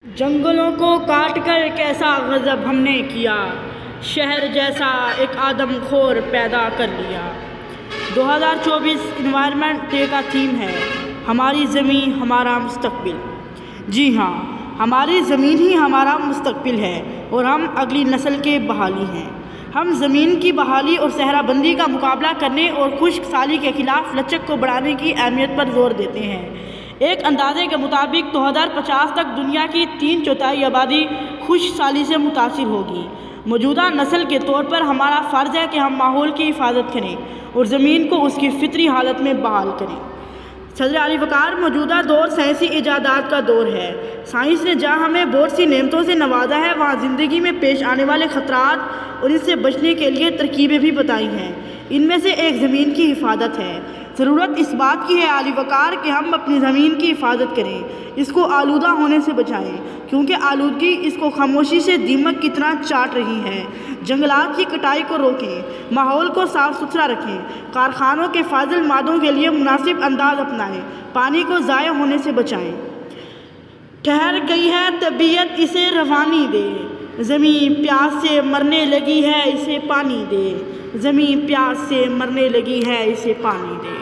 جنگلوں کو کاٹ کر کیسا غضب ہم نے کیا، شہر جیسا ایک آدم خور پیدا کر لیا۔ 2024 انوائرمنٹ ڈے کا تھیم ہے ہماری زمین ہمارا مستقبل۔ جی ہاں، ہماری زمین ہی ہمارا مستقبل ہے اور ہم اگلی نسل کے بحالی ہیں۔ ہم زمین کی بحالی اور صحرا بندی کا مقابلہ کرنے اور خشک سالی کے خلاف لچک کو بڑھانے کی اہمیت پر زور دیتے ہیں۔ ایک اندازے کے مطابق 2050 تک دنیا کی 3/4 آبادی خشک سالی سے متاثر ہوگی۔ موجودہ نسل کے طور پر ہمارا فرض ہے کہ ہم ماحول کی حفاظت کریں اور زمین کو اس کی فطری حالت میں بحال کریں۔ صدر علی وقار، موجودہ دور سائنسی ایجادات کا دور ہے۔ سائنس نے جہاں ہمیں بہت سی نعمتوں سے نوازا ہے، وہاں زندگی میں پیش آنے والے خطرات اور ان سے بچنے کے لیے ترکیبیں بھی بتائی ہیں۔ ان میں سے ایک زمین کی حفاظت ہے۔ ضرورت اس بات کی ہے علی وقار کہ ہم اپنی زمین کی حفاظت کریں، اس کو آلودہ ہونے سے بچائیں، کیونکہ آلودگی اس کو خاموشی سے دیمک کی طرح چاٹ رہی ہے۔ جنگلات کی کٹائی کو روکیں، ماحول کو صاف ستھرا رکھیں، کارخانوں کے فاضل مادوں کے لیے مناسب انداز اپنائیں، پانی کو ضائع ہونے سے بچائیں۔ ٹھہر گئی ہے طبیعت، اسے روانی دے، زمین پیاس سے مرنے لگی ہے، اسے پانی دے، زمین پیاس سے مرنے لگی ہے، اسے پانی دے۔